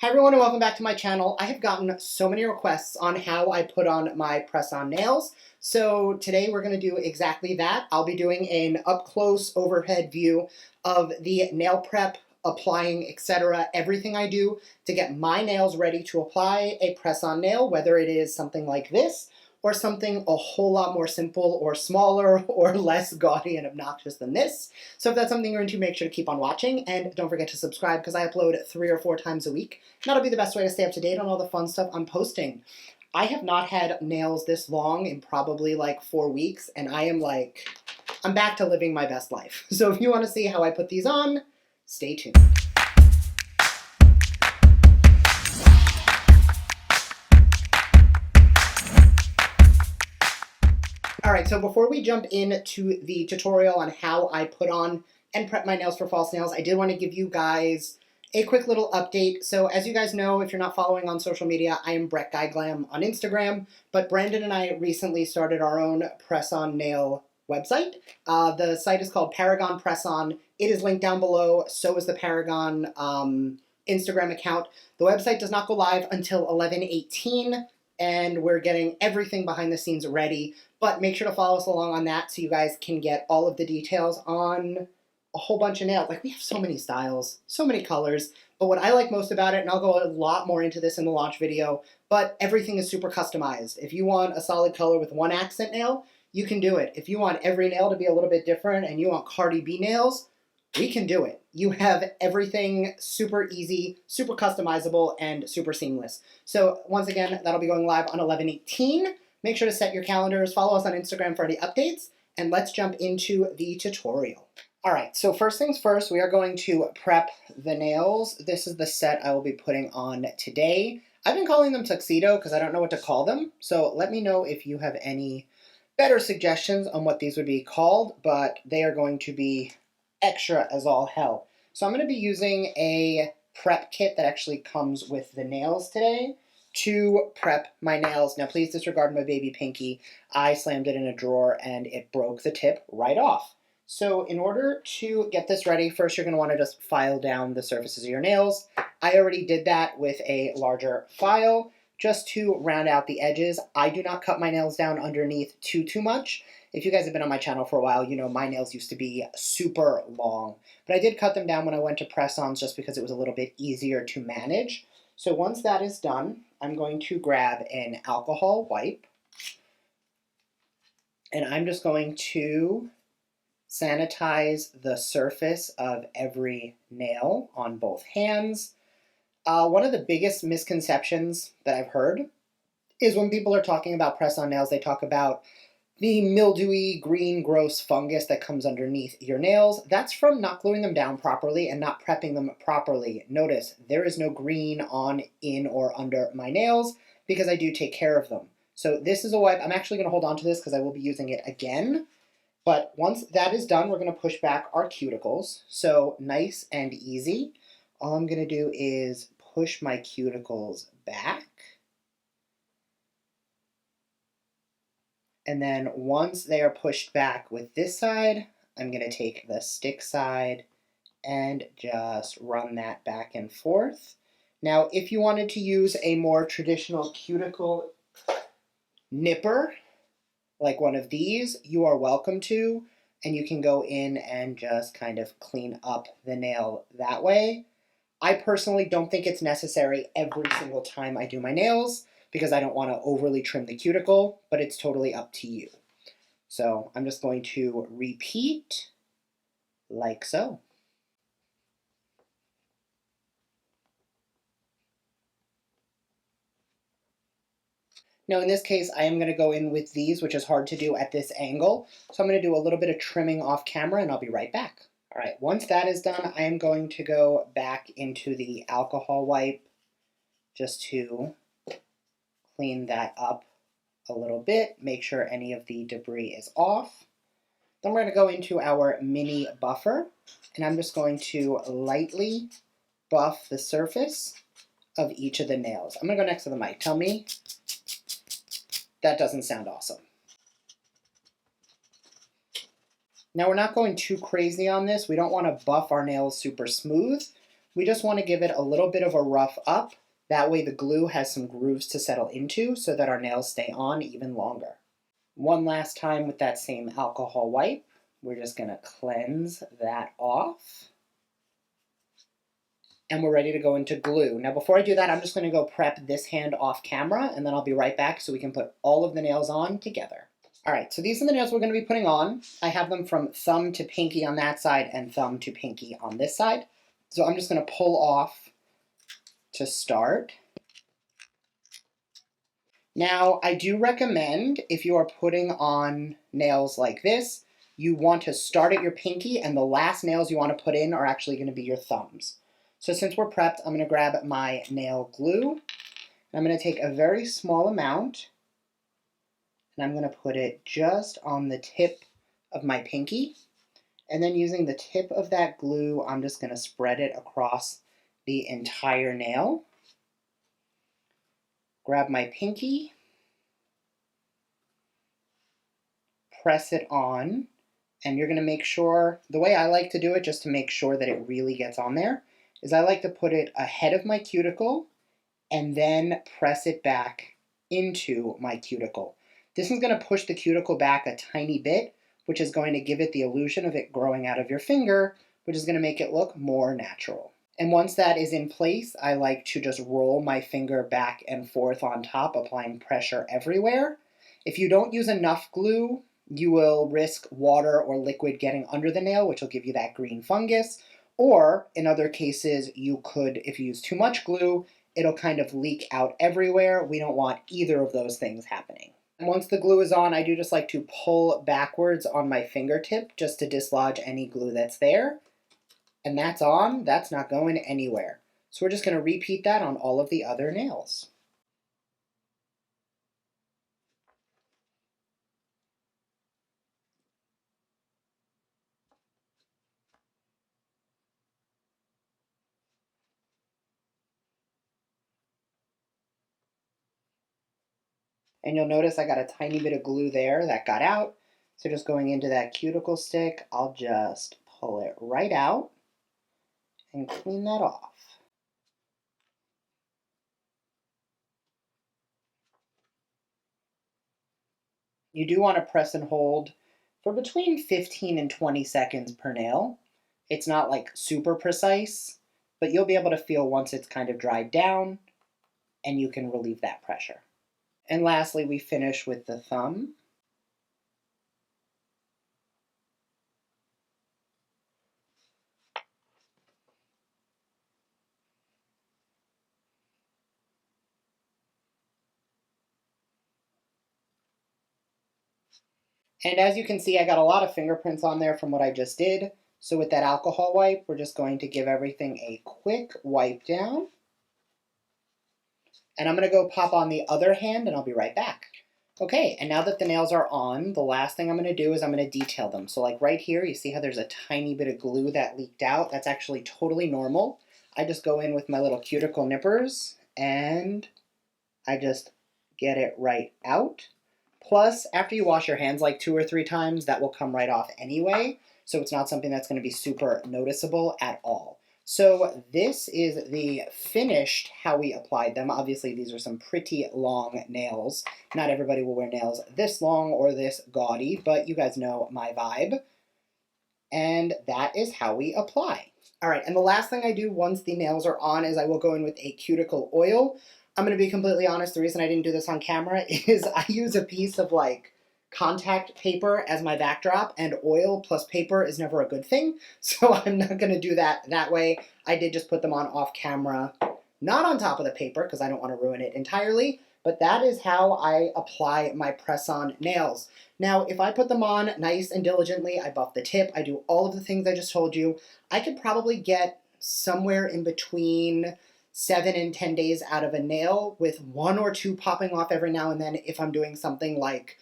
Hi everyone and welcome back to my channel. I have gotten so many requests on how I put on my press-on nails. So today we're going to do exactly that. I'll be doing an up-close overhead view of the nail prep, applying, etc. Everything I do to get my nails ready to apply a press-on nail, whether it is something like this or something a whole lot more simple or smaller or less gaudy and obnoxious than this. So if that's something you're into, make sure to keep on watching, and don't forget to subscribe because I upload 3 or 4 times a week. That'll be the best way to stay up to date on all the fun stuff I'm posting. I have not had nails this long in probably like 4 weeks, and I'm back to living my best life. So if you want to see how I put these on, stay tuned. Alright, so before we jump into the tutorial on how I put on and prep my nails for false nails, I did want to give you guys a quick little update. So as you guys know, if you're not following on social media, I am Brett Guy Glam on Instagram, but Brandon and I recently started our own press-on nail website. The site is called ParagonPressOn. It is linked down below, so is the Paragon Instagram account. The website does not go live until 11/18, and we're getting everything behind the scenes ready. But make sure to follow us along on that so you guys can get all of the details on a whole bunch of nails. Like, we have so many styles, so many colors. But what I like most about it, and I'll go a lot more into this in the launch video, but everything is super customized. If you want a solid color with one accent nail, you can do it. If you want every nail to be a little bit different and you want Cardi B nails, we can do it. You have everything super easy, super customizable, and super seamless. So once again, that'll be going live on 11/18. Make sure to set your calendars, follow us on Instagram for any updates, and let's jump into the tutorial. All right, so first things first, we are going to prep the nails. This is the set I will be putting on today. I've been calling them tuxedo because I don't know what to call them, so let me know if you have any better suggestions on what these would be called, but they are going to be extra as all hell. So I'm going to be using a prep kit that actually comes with the nails today to prep my nails. Now please disregard my baby pinky. I slammed it in a drawer and it broke the tip right off. So in order to get this ready, first you're going to want to just file down the surfaces of your nails. I already did that with a larger file just to round out the edges. I do not cut my nails down underneath too much. If you guys have been on my channel for a while, you know my nails used to be super long. But I did cut them down when I went to press-ons just because it was a little bit easier to manage. So once that is done, I'm going to grab an alcohol wipe, and I'm just going to sanitize the surface of every nail on both hands. One of the biggest misconceptions that I've heard is when people are talking about press-on nails, they talk about the mildewy, green, gross fungus that comes underneath your nails. That's from not gluing them down properly and not prepping them properly. Notice, there is no green on, in, or under my nails because I do take care of them. So this is a wipe. I'm actually going to hold on to this because I will be using it again. But once that is done, we're going to push back our cuticles. So nice and easy. All I'm going to do is push my cuticles back. And then once they are pushed back with this side, I'm going to take the stick side and just run that back and forth. Now, if you wanted to use a more traditional cuticle nipper, like one of these, you are welcome to, and you can go in and just kind of clean up the nail that way. I personally don't think it's necessary every single time I do my nails, because I don't want to overly trim the cuticle, but it's totally up to you. So I'm just going to repeat like so. Now in this case, I am going to go in with these, which is hard to do at this angle. So I'm going to do a little bit of trimming off camera and I'll be right back. All right, once that is done, I am going to go back into the alcohol wipe just to clean that up a little bit, make sure any of the debris is off. Then we're going to go into our mini buffer, and I'm just going to lightly buff the surface of each of the nails. I'm going to go next to the mic. Tell me that doesn't sound awesome. Now we're not going too crazy on this. We don't want to buff our nails super smooth. We just want to give it a little bit of a rough up. That way the glue has some grooves to settle into so that our nails stay on even longer. One last time with that same alcohol wipe, we're just going to cleanse that off. And we're ready to go into glue. Now before I do that, I'm just going to go prep this hand off camera, and then I'll be right back so we can put all of the nails on together. All right, so these are the nails we're going to be putting on. I have them from thumb to pinky on that side and thumb to pinky on this side. So I'm just going to pull off to start. Now, I do recommend, if you are putting on nails like this, you want to start at your pinky, and the last nails you want to put in are actually going to be your thumbs. So since we're prepped, I'm going to grab my nail glue, and I'm going to take a very small amount, and I'm going to put it just on the tip of my pinky. And then using the tip of that glue, I'm just going to spread it across the entire nail. Grab my pinky, press it on, and you're going to make sure, the way I like to do it, just to make sure that it really gets on there, is I like to put it ahead of my cuticle and then press it back into my cuticle. This is going to push the cuticle back a tiny bit, which is going to give it the illusion of it growing out of your finger, which is going to make it look more natural. And once that is in place, I like to just roll my finger back and forth on top, applying pressure everywhere. If you don't use enough glue, you will risk water or liquid getting under the nail, which will give you that green fungus. Or in other cases, you could, if you use too much glue, it'll kind of leak out everywhere. We don't want either of those things happening. And once the glue is on, I do just like to pull backwards on my fingertip just to dislodge any glue that's there. And that's on, that's not going anywhere. So we're just going to repeat that on all of the other nails. And you'll notice I got a tiny bit of glue there that got out. So just going into that cuticle stick, I'll just pull it right out and clean that off. You do want to press and hold for between 15 and 20 seconds per nail. It's not like super precise, but you'll be able to feel once it's kind of dried down, and you can relieve that pressure. And lastly, we finish with the thumb. And as you can see, I got a lot of fingerprints on there from what I just did. So with that alcohol wipe, we're just going to give everything a quick wipe down. And I'm going to go pop on the other hand, and I'll be right back. Okay, and now that the nails are on, the last thing I'm going to do is I'm going to detail them. So like right here, you see how there's a tiny bit of glue that leaked out? That's actually totally normal. I just go in with my little cuticle nippers, and I just get it right out. Plus, after you wash your hands like 2 or 3 times, that will come right off anyway, so it's not something that's going to be super noticeable at all. So this is the finished how we applied them. Obviously, these are some pretty long nails. Not everybody will wear nails this long or this gaudy, but you guys know my vibe. And that is how we apply. All right, and the last thing I do once the nails are on is I will go in with a cuticle oil. I'm going to be completely honest, the reason I didn't do this on camera is I use a piece of like contact paper as my backdrop, and oil plus paper is never a good thing, so I'm not going to do that way. I did just put them on off camera, not on top of the paper because I don't want to ruin it entirely, but that is how I apply my press-on nails. Now, if I put them on nice and diligently, I buff the tip, I do all of the things I just told you, I could probably get somewhere in between 7 and 10 days out of a nail with 1 or 2 popping off every now and then if I'm doing something like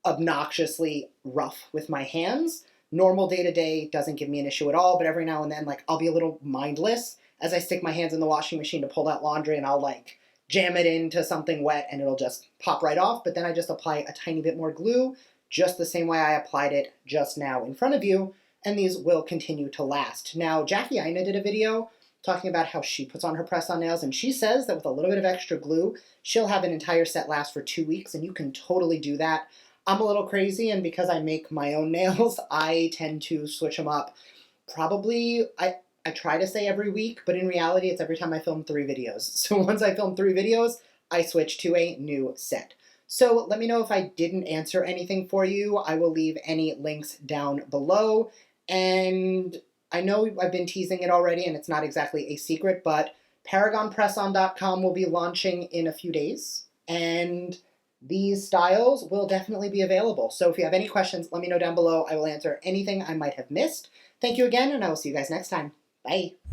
obnoxiously rough with my hands. Normal day-to-day doesn't give me an issue at all, but every now and then like I'll be a little mindless as I stick my hands in the washing machine to pull out laundry, and I'll like jam it into something wet and it'll just pop right off, but then I just apply a tiny bit more glue just the same way I applied it just now in front of you, and these will continue to last. Now, Jackie Ina did a video talking about how she puts on her press-on nails, and she says that with a little bit of extra glue, she'll have an entire set last for 2 weeks, and you can totally do that. I'm a little crazy, and because I make my own nails, I tend to switch them up. Probably, I try to say every week, but in reality, it's every time I film 3 videos. So once I film 3 videos, I switch to a new set. So let me know if I didn't answer anything for you. I will leave any links down below. And I know I've been teasing it already, and it's not exactly a secret, but ParagonPressOn.com will be launching in a few days. And these styles will definitely be available. So if you have any questions, let me know down below. I will answer anything I might have missed. Thank you again, and I will see you guys next time. Bye.